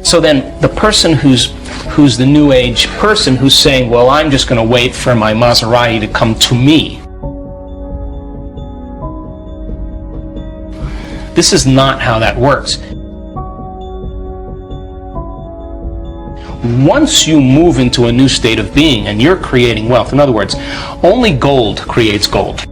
So then the person who's the new age person who's saying, well, I'm just going to wait for my Maserati to come to me. This is not how that works. Once you move into a new state of being and you're creating wealth, in other words, only gold creates gold.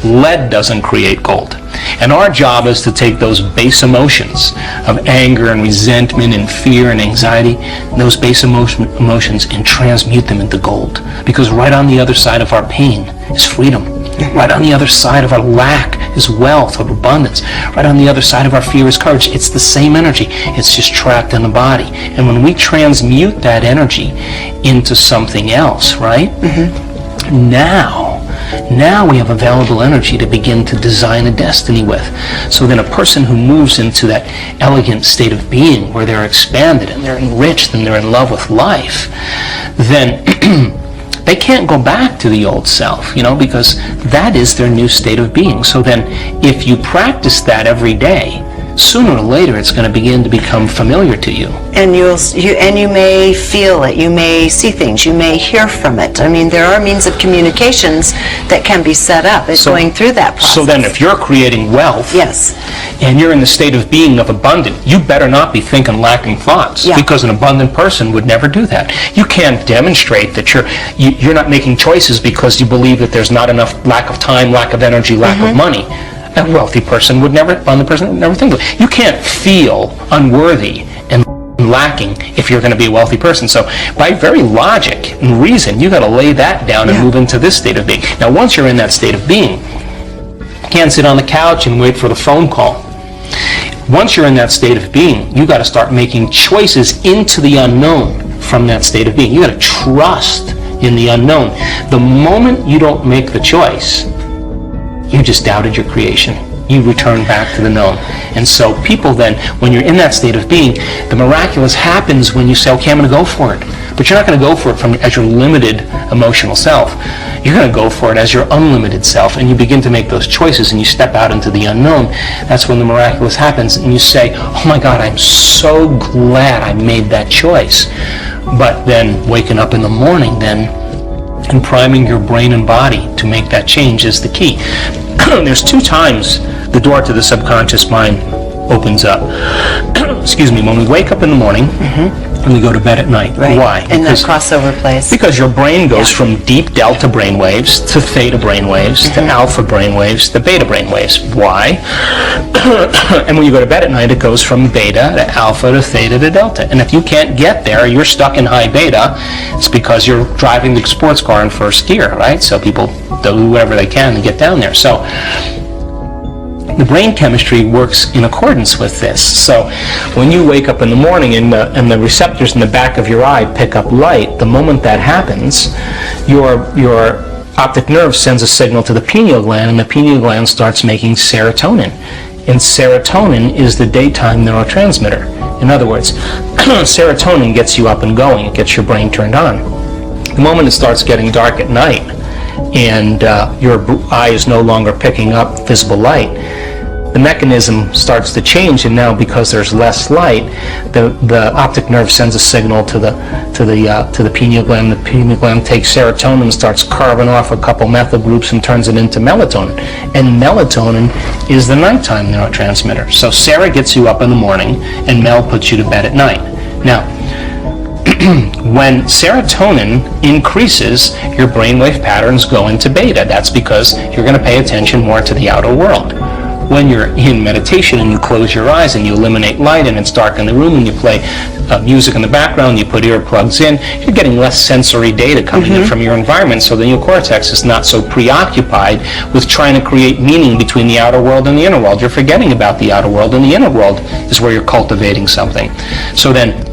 Lead doesn't create gold. And our job is to take those base emotions of anger and resentment and fear and anxiety, those base emotions, and transmute them into gold. Because right on the other side of our pain is freedom. Right on the other side of our lack is wealth, of abundance. Right on the other side of our fear is courage. It's the same energy. It's just trapped in the body. And when we transmute that energy into something else, right? Now we have available energy to begin to design a destiny with. So then a person who moves into that elegant state of being where they're expanded and they're enriched and they're in love with life, then they can't go back to the old self, because that is their new state of being. So then if you practice that every day, sooner or later it's going to begin to become familiar to you. And you may feel it, you may see things, you may hear from it. I mean, there are means of communications that can be set up. It's going through that process. So then if you're creating wealth, yes, and you're in the state of being of abundant, you better not be thinking lacking thoughts, because an abundant person would never do that. You can't demonstrate that you're not making choices because you believe that there's not enough, lack of time, lack of energy, lack of money. A wealthy person would never, abundant person would never think of it. You can't feel unworthy and lacking if you're going to be a wealthy person. So by very logic and reason, you got to lay that down and move into this state of being. Now once you're in that state of being, you can't sit on the couch and wait for the phone call. Once you're in that state of being, you got to start making choices into the unknown from that state of being. You got to trust in the unknown. The moment you don't make the choice, you just doubted your creation. You return back to the known. And so people then, when you're in that state of being, the miraculous happens when you say, okay, I'm going to go for it. But you're not going to go for it as your limited emotional self. You're going to go for it as your unlimited self. And you begin to make those choices and you step out into the unknown. That's when the miraculous happens. And you say, oh my God, I'm so glad I made that choice. But then waking up in the morning and priming your brain and body to make that change is the key. There's 2 times the door to the subconscious mind opens up. Excuse me, when we wake up in the morning and we go to bed at night. Right. Why? In that crossover place. Because your brain goes from deep delta brainwaves to theta brainwaves to alpha brainwaves to beta brainwaves. Why? And when you go to bed at night, it goes from beta to alpha to theta to delta. And if you can't get there, you're stuck in high beta. It's because you're driving the sports car in first gear, right? So people do whatever they can to get down there. So the brain chemistry works in accordance with this. So when you wake up in the morning and the receptors in the back of your eye pick up light, the moment that happens, your optic nerve sends a signal to the pineal gland, and the pineal gland starts making serotonin. And serotonin is the daytime neurotransmitter. In other words, serotonin gets you up and going. It gets your brain turned on. The moment it starts getting dark at night and your eye is no longer picking up visible light, the mechanism starts to change, and now because there's less light, the optic nerve sends a signal to the pineal gland. The pineal gland takes serotonin and starts carving off a couple methyl groups and turns it into melatonin. And melatonin is the nighttime neurotransmitter. So Sarah gets you up in the morning, and Mel puts you to bed at night. Now, when serotonin increases, your brainwave patterns go into beta. That's because you're going to pay attention more to the outer world. When you're in meditation and you close your eyes and you eliminate light and it's dark in the room and you play music in the background, you put earplugs in, you're getting less sensory data coming in from your environment, so the neocortex is not so preoccupied with trying to create meaning between the outer world and the inner world. You're forgetting about the outer world, and the inner world is where you're cultivating something. So then,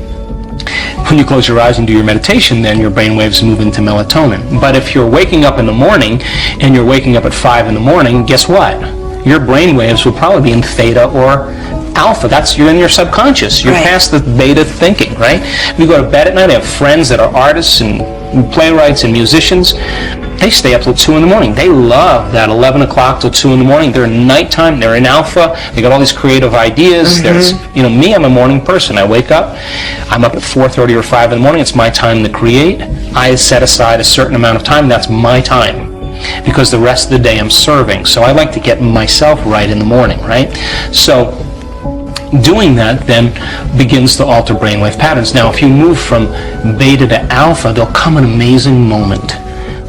when you close your eyes and do your meditation, then your brain waves move into melatonin. But if you're waking up in the morning and you're waking up at 5 in the morning, guess what? Your brain waves will probably be in theta or alpha. You're in your subconscious. You're past the beta thinking, right? We go to bed at night. I have friends that are artists and playwrights and musicians. they stay up till 2 in the morning. They love that 11 o'clock till 2 in the morning. They're in nighttime. They're in alpha. They got all these creative ideas. There's, me, I'm a morning person. I wake up. I'm up at 4:30 or 5 in the morning. It's my time to create. I set aside a certain amount of time. That's my time, because the rest of the day I'm serving. So I like to get myself right in the morning, right? So doing that then begins to alter brainwave patterns. Now, if you move from beta to alpha, there'll come an amazing moment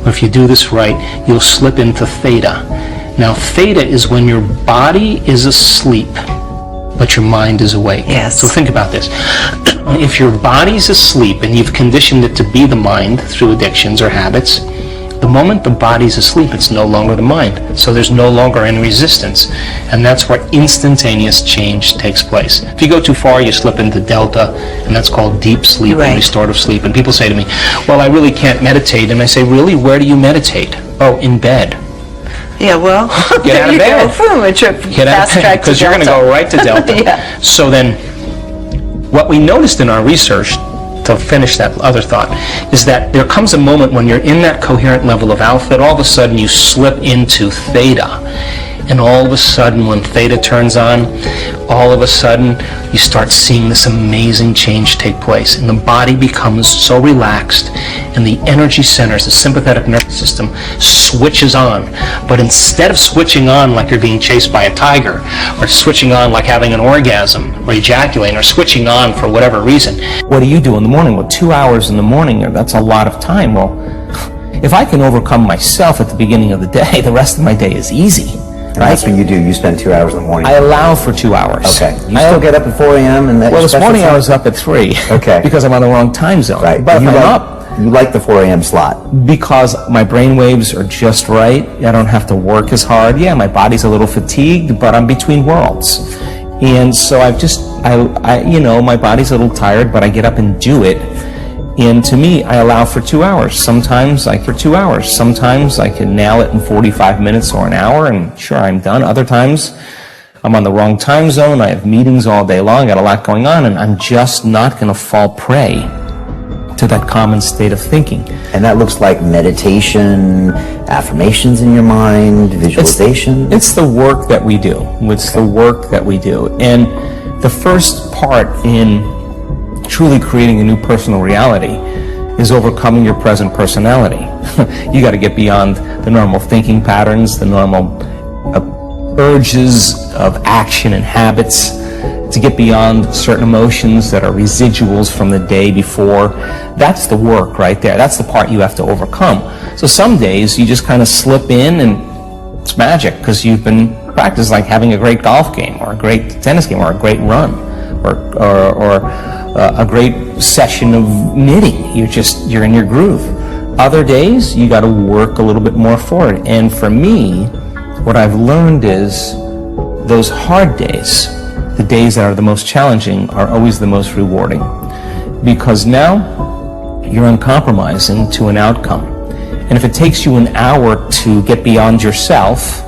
where if you do this right, you'll slip into theta. Now, theta is when your body is asleep, but your mind is awake. Yes. So think about this. If your body's asleep and you've conditioned it to be the mind through addictions or habits, the moment the body's asleep, it's no longer the mind. So there's no longer any resistance. And that's where instantaneous change takes place. If you go too far, you slip into delta, and that's called deep sleep and restorative sleep. And people say to me, well, I really can't meditate. And I say, really? Where do you meditate? Oh, in bed. Yeah, well, get out of bed. Get out of bed, because you're going to go right to delta. Yeah. So then, what we noticed in our research, to finish that other thought, is that there comes a moment when you're in that coherent level of alpha that all of a sudden you slip into theta. And all of a sudden, when theta turns on, all of a sudden you start seeing this amazing change take place. And the body becomes so relaxed, and the energy centers, the sympathetic nervous system, switches on. But instead of switching on like you're being chased by a tiger, or switching on like having an orgasm, or ejaculating, or switching on for whatever reason. What do you do in the morning? Well, 2 hours in the morning, that's a lot of time. Well, if I can overcome myself at the beginning of the day, the rest of my day is easy. And that's what you do. You spend 2 hours in the morning. I allow for 2 hours. Okay. You still get up at 4 a.m. and that. Well, this morning I was up at 3. Okay. Because I'm on the wrong time zone. Right. But if I'm up, you like the 4 a.m. slot because my brain waves are just right. I don't have to work as hard. Yeah, my body's a little fatigued, but I'm between worlds, and so my body's a little tired, but I get up and do it. And to me, I allow for 2 hours. Sometimes Sometimes I can nail it in 45 minutes or an hour, and sure, I'm done. Other times, I'm on the wrong time zone. I have meetings all day long. Got a lot going on, and I'm just not going to fall prey to that common state of thinking. And that looks like meditation, affirmations in your mind, visualization. It's the work that we do. It's the work that we do. And the first part in truly creating a new personal reality is overcoming your present personality. You got to get beyond the normal thinking patterns, the normal urges of action and habits, to get beyond certain emotions that are residuals from the day before. That's the work right there. That's the part you have to overcome. So some days you just kind of slip in and it's magic because you've been practiced, like having a great golf game or a great tennis game or a great run or a great session of knitting. You're in your groove. Other days you got to work a little bit more for it. And for me, what I've learned is those hard days, the days that are the most challenging, are always the most rewarding, because now you're uncompromising to an outcome. And if it takes you an hour to get beyond yourself,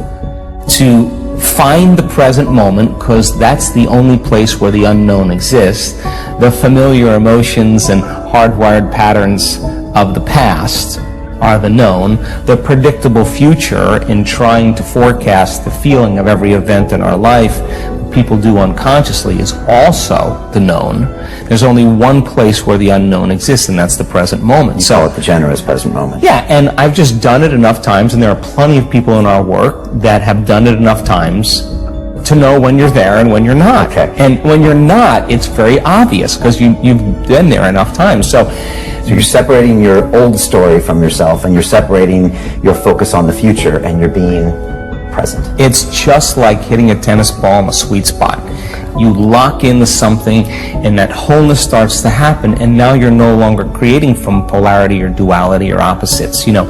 to find the present moment, because that's the only place where the unknown exists, the familiar emotions and hardwired patterns of the past are the known. The predictable future, in trying to forecast the feeling of every event in our life, people do unconsciously, is also the known. There's only one place where the unknown exists, and that's the present moment. You call it the generous present moment. Yeah, and I've just done it enough times, and there are plenty of people in our work that have done it enough times to know when you're there and when you're not. Okay. And when you're not, it's very obvious because you've been there enough times. So you're separating your old story from yourself, and you're separating your focus on the future, and you're being present. It's just like hitting a tennis ball in a sweet spot. You lock into something, and that wholeness starts to happen, and now you're no longer creating from polarity or duality or opposites. People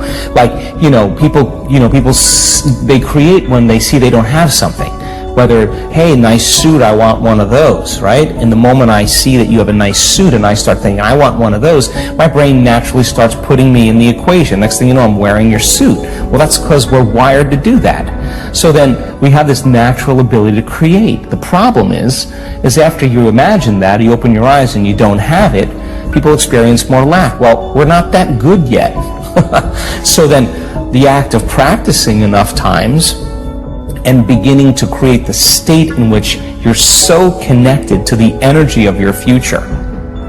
they create when they see they don't have something. Whether, hey, nice suit, I want one of those, right? And the moment I see that you have a nice suit and I start thinking, I want one of those, my brain naturally starts putting me in the equation. Next thing you know, I'm wearing your suit. Well, that's because we're wired to do that. So then we have this natural ability to create. The problem is after you imagine that, you open your eyes and you don't have it, people experience more lack. Well, we're not that good yet. So then the act of practicing enough times and beginning to create the state in which you're so connected to the energy of your future.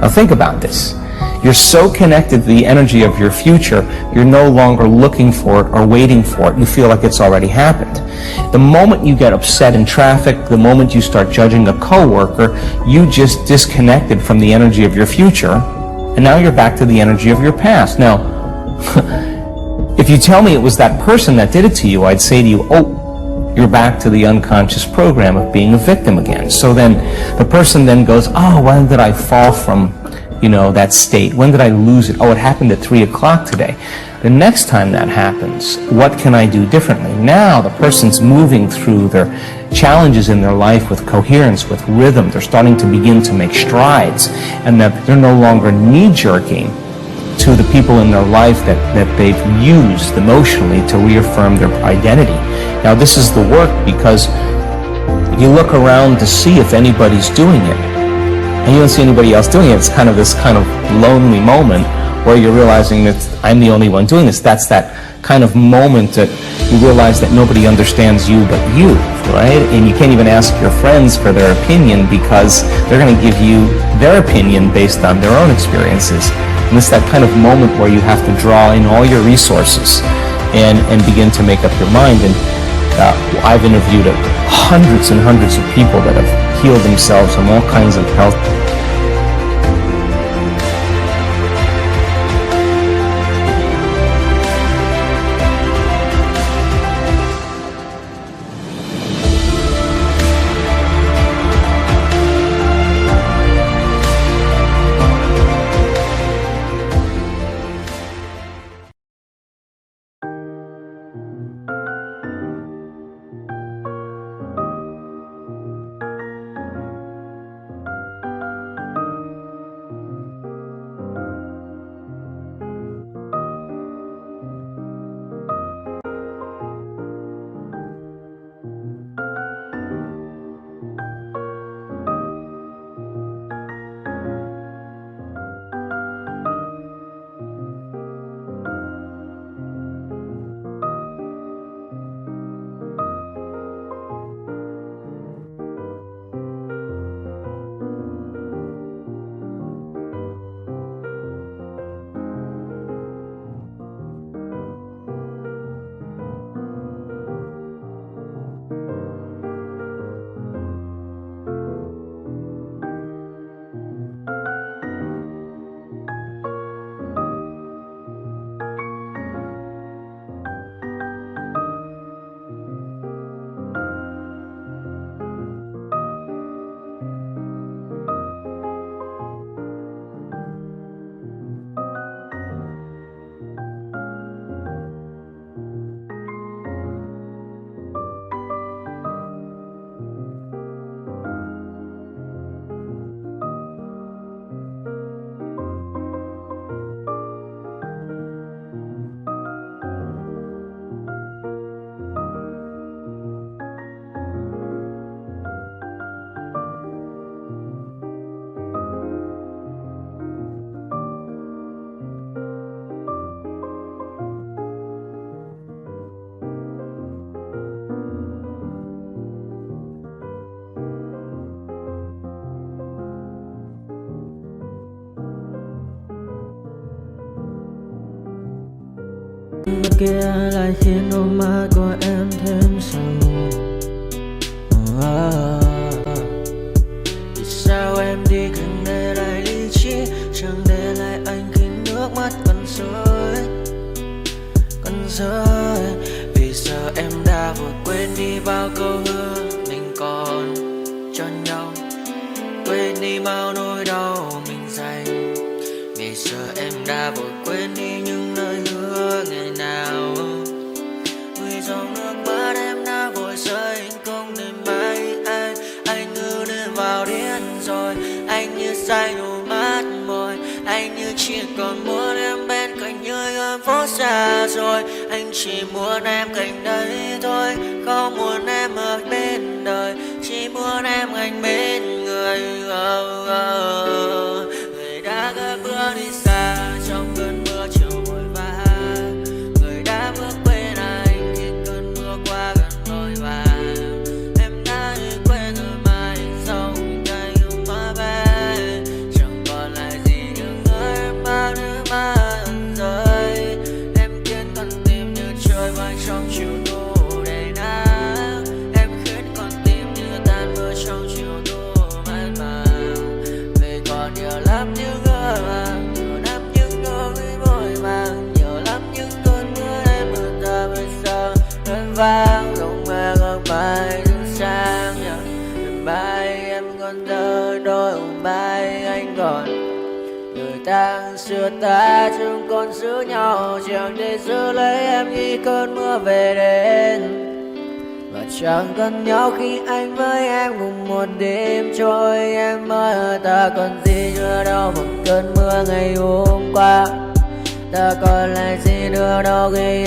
Now think about this. You're so connected to the energy of your future, you're no longer looking for it or waiting for it. You feel like it's already happened. The moment you get upset in traffic, the moment you start judging a coworker, you just disconnected from the energy of your future, and now you're back to the energy of your past. Now, if you tell me it was that person that did it to you, I'd say to you, oh, you're back to the unconscious program of being a victim again. So then the person then goes, oh, when did I fall from that state? When did I lose it? Oh, it happened at 3 o'clock today. The next time that happens, what can I do differently? Now the person's moving through their challenges in their life with coherence, with rhythm. They're starting to begin to make strides, and that they're no longer knee-jerking to the people in their life that they've used emotionally to reaffirm their identity. Now this is the work, because you look around to see if anybody's doing it, and you don't see anybody else doing it. It's kind of this kind of lonely moment where you're realizing that I'm the only one doing this. That's that kind of moment that you realize that nobody understands you but you, right? And you can't even ask your friends for their opinion, because they're going to give you their opinion based on their own experiences. And it's that kind of moment where you have to draw in all your resources and begin to make up your mind. And I've interviewed hundreds and hundreds of people that have healed themselves from all kinds of health. Bên kia lại khiến đôi mắt của em thêm sầu. Vì sao em đi không để lại lý trí, chẳng để lại anh khi nước mắt còn rơi. Vì sao em đã vội quên đi bao câu hứa mình còn cho nhau, quên đi bao nỗi đau mình dành. Vì sao em đã vội quên đi những lời hứa ngày nào, vì dòng nước mắt em đã vội rơi không để mãi anh như đến vào điên rồi, anh như say đôi mắt môi, anh như chỉ còn muốn em bên cạnh như ở phố xa rồi, anh chỉ muốn em cạnh đấy thôi, không muốn em ở bên đời, chỉ muốn em anh bên người. Người đã gỡ bước đi xa trong cơn mưa chiều vội vã, vang không mà không mai đến sáng nhờ mai em còn thơ đôi mai anh còn người ta xưa ta chẳng còn giữ nhau chẳng để giữ lấy em khi cơn mưa về đến và chẳng cần nhau khi anh với em cùng một đêm trôi em ơi ta còn gì nữa đâu một cơn mưa ngày hôm qua ta còn lại gì nữa đâu khi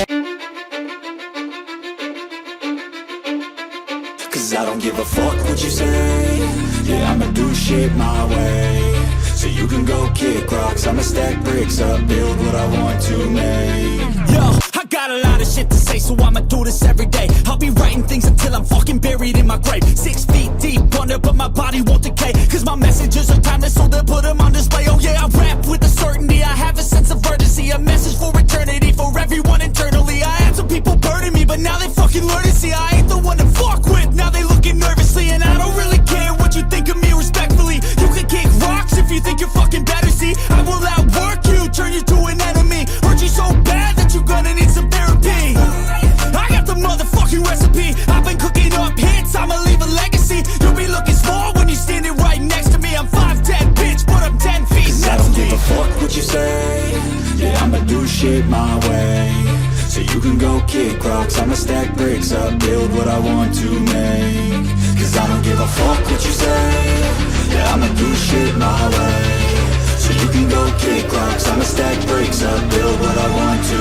Cause I don't give a fuck what you say. Yeah, I'ma do shit my way. So you can go kick rocks, I'ma stack bricks up, build what I want to make. Yo, I got a lot of shit to say, so I'ma do this every day. I'll be writing things until I'm fucking buried in my grave. 6 feet deep under, but my body won't decay. Cause my messages are timeless, so they'll put them on display. Oh yeah, I rap with a certainty, I have a sense of urgency. A message for eternity, for everyone internally. I had some people burning me, but now they fucking learn to see I ain't the one to fuck with. Now they looking nervously, and I don't really care what you think of me respectfully. You can kick rocks if you think you're fucking better, see. I will outwork you, turn you to an enemy. Hurt you so bad that you're gonna need some therapy. I got the motherfucking recipe. I've been cooking up hits, I'ma leave a legacy. You'll be looking small when you're standing right next to me. I'm 5'10", bitch, but I'm 10 feet next to me. I don't give a fuck what you say. Yeah, I'ma do shit my way. So you can go kick rocks, I'ma stack bricks up, build what I want to make. Cause I don't give a fuck what you say. Yeah, I'ma do shit my way. So you can go kick rocks, I'ma stack bricks up, build what I want to